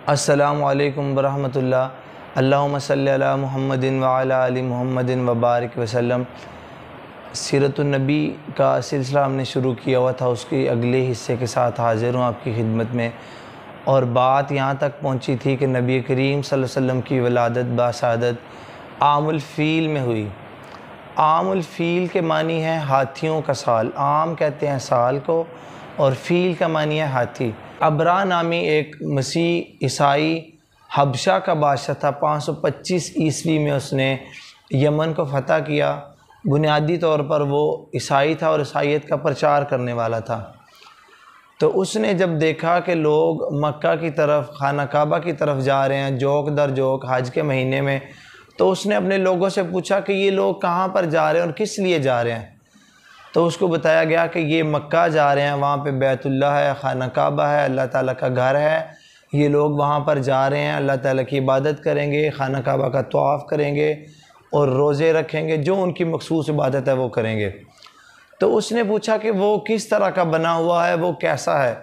अस्सलामु अलैकुम वरहमतुल्लाह। अल्लाहुम्मा सल्लि अला मुहम्मदिन व अला आलि मुहम्मदिन व बारिक वसल्लम। सीरतुन नबी का सिलसिला हमने शुरू किया हुआ था, उसके अगले हिस्से के साथ हाज़िर हूँ आपकी खिदमत में। और बात यहाँ तक पहुँची थी कि नबी करीम सल्लल्लाहु अलैहि वसल्लम की वलादत बासादत आमुल फ़ील में हुई। आमुल फ़ील के मानी है हाथियों का साल। आम कहते हैं साल को और फ़ील का मानी है हाथी। अबरा नामी एक मसीह ईसाई हबशा का बादशाह था। 525 ईस्वी में उसने यमन को फ़तह किया। बुनियादी तौर पर वो ईसाई था और ईसाईयत का प्रचार करने वाला था। तो उसने जब देखा कि लोग मक्का की तरफ, खाना काबा की तरफ जा रहे हैं जोक दर जोक हज के महीने में, तो उसने अपने लोगों से पूछा कि ये लोग कहाँ पर जा रहे हैं और किस लिए जा रहे हैं। तो उसको बताया गया कि ये मक्का जा रहे हैं, वहाँ पे बैतुल्लाह है, खाना काबा है, अल्लाह ताला का घर है। ये लोग वहाँ पर जा रहे हैं, अल्लाह ताला की इबादत करेंगे, खाना काबा का तवाफ़ करेंगे और रोज़े रखेंगे, जो उनकी मखसूस इबादत है वो करेंगे। तो उसने पूछा कि वो किस तरह का बना हुआ है, वो कैसा है।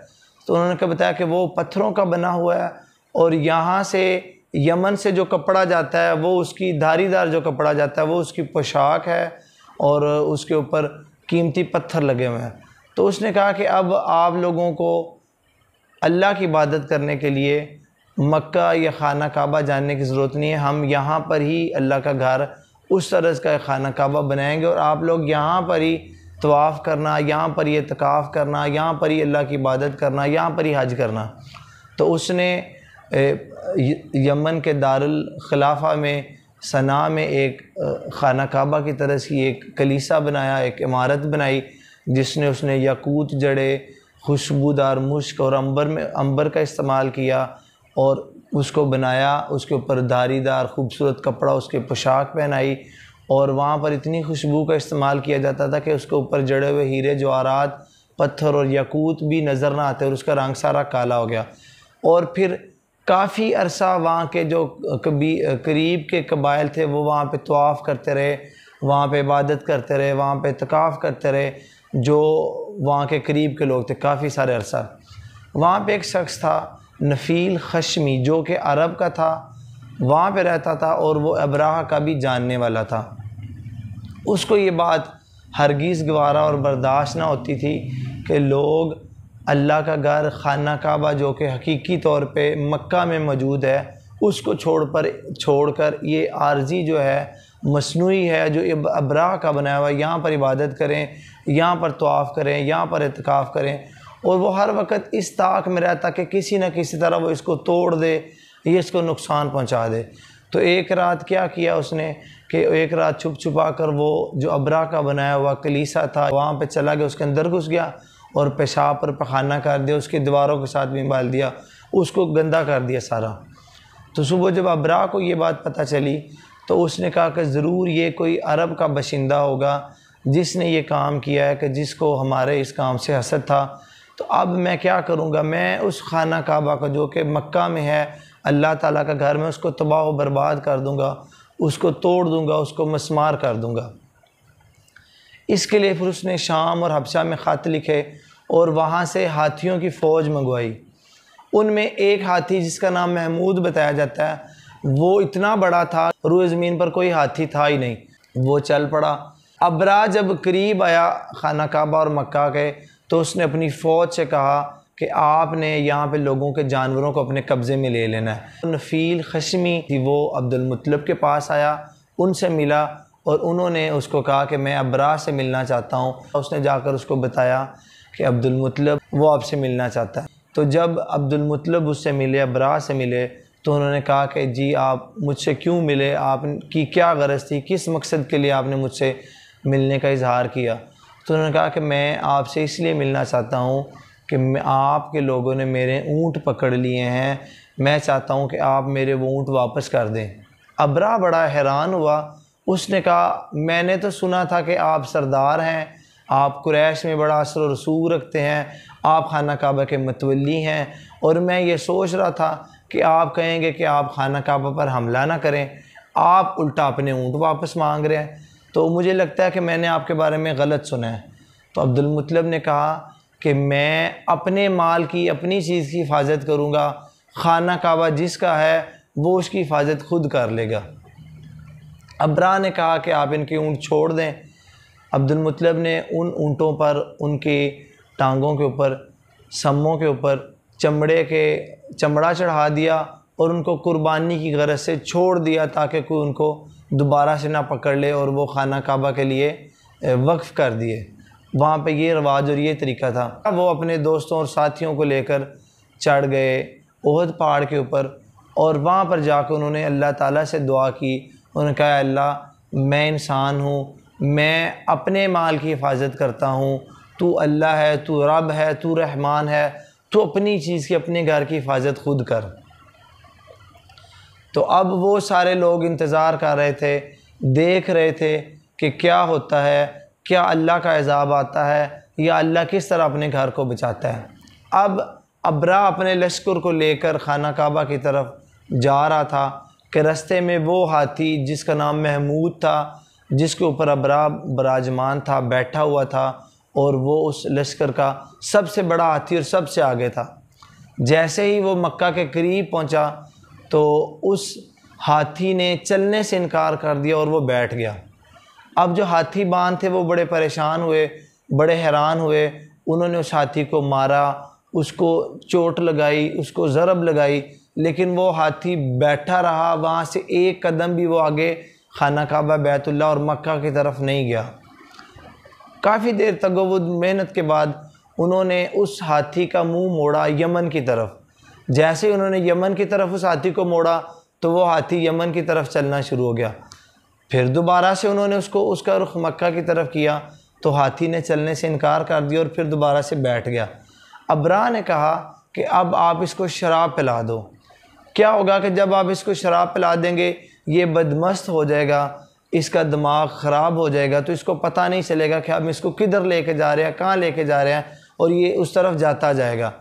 तो उन्होंने बताया कि वो पत्थरों का बना हुआ है और यहाँ से यमन से जो कपड़ा जाता है वो उसकी धारीदार जो कपड़ा जाता है वो उसकी पोशाक है और उसके ऊपर कीमती पत्थर लगे हुए हैं। तो उसने कहा कि अब आप लोगों को अल्लाह की इबादत करने के लिए मक्का या खाना काबा जाने की ज़रूरत नहीं है, हम यहाँ पर ही अल्लाह का घर उस तरह का खाना काबा बनाएंगे और आप लोग यहाँ पर ही तवाफ़ करना, यहाँ पर ही इत्काफ़ करना, यहाँ पर ही अल्लाह की इबादत करना, यहाँ पर ही हज करना। तो उसने यमन के दारुल खिलाफ़ा में सना में एक खाना काबा की तरह सी एक कलीसा बनाया, एक इमारत बनाई जिसने उसने याकूत जड़े, खुशबूदार मुश्क और अंबर का इस्तेमाल किया और उसको बनाया। उसके ऊपर धारीदार खूबसूरत कपड़ा, उसके पोशाक पहनाई और वहाँ पर इतनी खुशबू का इस्तेमाल किया जाता था कि उसके ऊपर जड़े हुए हीरे जवाहरात, पत्थर और याकूत भी नज़र ना आते और उसका रंग सारा काला हो गया। और फिर काफ़ी अरसा वहाँ के जो करीब के कबाइल थे वो वहाँ पे तवाफ़ करते रहे, वहाँ पे इबादत करते रहे, वहाँ पे इत्काफ़ करते रहे, जो वहाँ के करीब के लोग थे काफ़ी सारे अरसा। वहाँ पे एक शख्स था नफ़ील ख़श्मी जो कि अरब का था, वहाँ पे रहता था और वो अबराह का भी जानने वाला था। उसको ये बात हरगिज़ गवारा और बर्दाश्त ना होती थी कि लोग अल्लाह का घर खाना काबा जो कि हकीकी तौर पे मक्का में मौजूद है उसको छोड़कर ये आर्जी जो है मसनूई है जो अबराह का बनाया हुआ है, यहाँ पर इबादत करें, यहाँ पर तवाफ़ करें, यहाँ पर इत्काफ़ करें। और वो हर वक्त इस ताक में रहता कि किसी न किसी तरह वो इसको तोड़ दे, ये इसको नुकसान पहुँचा दे। तो एक रात क्या किया उसने कि एक रात छुप छुपा कर वो जो अबराह का बनाया हुआ कलीसा था वहाँ पे चला गया, उसके अंदर घुस गया और पेशाब पर पखाना कर दिया, उसकी दीवारों के साथ भी बाल दिया, उसको गंदा कर दिया सारा। तो सुबह जब अबराह को ये बात पता चली तो उसने कहा कि ज़रूर ये कोई अरब का बशिंदा होगा जिसने ये काम किया है, कि जिसको हमारे इस काम से हसद था। तो अब मैं क्या करूँगा, मैं उस खाना काबा का जो कि मक्का में है अल्लाह ताला का घर में, उसको तबाह व बर्बाद कर दूँगा, उसको तोड़ दूँगा, उसको मस्मार कर दूँगा। इसके लिए फिर उसने शाम और हबशा में ख़त लिखे और वहाँ से हाथियों की फ़ौज मंगवाई। उनमें एक हाथी जिसका नाम महमूद बताया जाता है, वो इतना बड़ा था रूए ज़मीन पर कोई हाथी था ही नहीं, वो चल पड़ा। अबरा जब करीब आया खाना काबा और मक्का के तो उसने अपनी फ़ौज से कहा कि आपने यहाँ पे लोगों के जानवरों को अपने कब्ज़े में ले लेना है। नफ़ील ख़श्मी थी, वो अब्दुल मुत्तलिब के पास आया, उनसे मिला और उन्होंने उसको कहा कि मैं अबरा से मिलना चाहता हूँ। उसने जाकर उसको बताया कि अब्दुल मुत्तलिब वो आपसे मिलना चाहता है। तो जब अब्दुल मुत्तलिब उससे मिले, अबरा से मिले, तो उन्होंने कहा कि जी आप मुझसे क्यों मिले, आपकी क्या गरज थी, किस मकसद के लिए आपने मुझसे मिलने का इजहार किया। तो उन्होंने कहा कि मैं आपसे इसलिए मिलना चाहता हूँ कि आपके लोगों ने मेरे ऊँट पकड़ लिए हैं, मैं चाहता हूँ कि आप मेरे वो ऊँट वापस कर दें। अबरा बड़ा हैरान हुआ, उसने कहा मैंने तो सुना था कि आप सरदार हैं, आप कुरैश में बड़ा असर और रसूख रखते हैं, आप खाना काबा के मतवली हैं और मैं ये सोच रहा था कि आप कहेंगे कि आप खाना काबा पर हमला ना करें, आप उल्टा अपने ऊँट वापस मांग रहे हैं, तो मुझे लगता है कि मैंने आपके बारे में गलत सुना है। तो अब्दुल मुत्तलिब ने कहा कि मैं अपने माल की, अपनी चीज़ की हिफाजत करूँगा, खाना काबा जिसका है वो उसकी हिफाजत खुद कर लेगा। अब्रा ने कहा कि आप इनके ऊँट छोड़ दें। अब्दुल मुत्तलिब ने उन ऊँटों पर, उनके टांगों के ऊपर, सम्मों के ऊपर चमड़ा चढ़ा दिया और उनको कुर्बानी की गरज से छोड़ दिया ताकि कोई उनको दोबारा से ना पकड़ ले, और वो खाना काबा के लिए वक्फ़ कर दिए। वहाँ पे ये रवाज और ये तरीका था। वो अपने दोस्तों और साथियों को लेकर चढ़ गए ओहद पहाड़ के ऊपर, और वहाँ पर जाकर उन्होंने अल्लाह ताला से दुआ की। उन्होंने कहा, अल्लाह मैं इंसान हूँ, मैं अपने माल की हिफाजत करता हूँ, तू अल्लाह है, तू रब है, तू रहमान है, तू अपनी चीज़ की, अपने घर की हिफाजत खुद कर। तो अब वो सारे लोग इंतज़ार कर रहे थे, देख रहे थे कि क्या होता है, क्या अल्लाह का अज़ाब आता है या अल्लाह किस तरह अपने घर को बचाता है। अब अब्रा अपने लश्कर को लेकर खाना काबा की तरफ जा रहा था कि रास्ते में वो हाथी जिसका नाम महमूद था, जिसके ऊपर अब्रा बराजमान था, बैठा हुआ था, और वो उस लश्कर का सबसे बड़ा हाथी और सबसे आगे था। जैसे ही वो मक्का के करीब पहुंचा तो उस हाथी ने चलने से इनकार कर दिया और वो बैठ गया। अब जो हाथी बान थे वो बड़े परेशान हुए, बड़े हैरान हुए। उन्होंने उस हाथी को मारा, उसको चोट लगाई, उसको ज़रब लगाई, लेकिन वो हाथी बैठा रहा। वहाँ से एक कदम भी वो आगे खाना काबा, बैतुल्लाह और मक्का की तरफ नहीं गया। काफ़ी देर तक वो मेहनत के बाद उन्होंने उस हाथी का मुंह मोड़ा यमन की तरफ। जैसे ही उन्होंने यमन की तरफ उस हाथी को मोड़ा तो वो हाथी यमन की तरफ चलना शुरू हो गया। फिर दोबारा से उन्होंने उसका रुख मक्का की तरफ किया तो हाथी ने चलने से इनकार कर दिया और फिर दोबारा से बैठ गया। अब्रा ने कहा कि अब आप इसको शराब पिला दो। क्या होगा कि जब आप इसको शराब पिला देंगे ये बदमस्त हो जाएगा, इसका दिमाग ख़राब हो जाएगा, तो इसको पता नहीं चलेगा कि हम इसको किधर लेके जा रहे हैं, कहाँ लेके जा रहे हैं, और ये उस तरफ जाता जाएगा।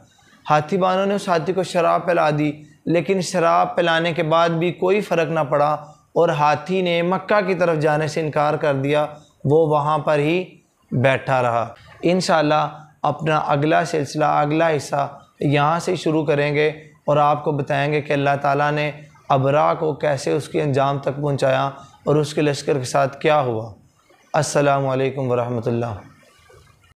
हाथी बानों ने उस हाथी को शराब पिला दी, लेकिन शराब पिलाने के बाद भी कोई फ़र्क ना पड़ा और हाथी ने मक्का की तरफ जाने से इनकार कर दिया। वो वहाँ पर ही बैठा रहा। इंशाअल्लाह अपना अगला सिलसिला, अगला हिस्सा यहाँ से शुरू करेंगे और आपको बताएंगे कि अल्लाह ताला ने अबरा को कैसे उसके अंजाम तक पहुँचाया और उसके लश्कर के साथ क्या हुआ। अस्सलामु अलैकुम वरहमतुल्लाह।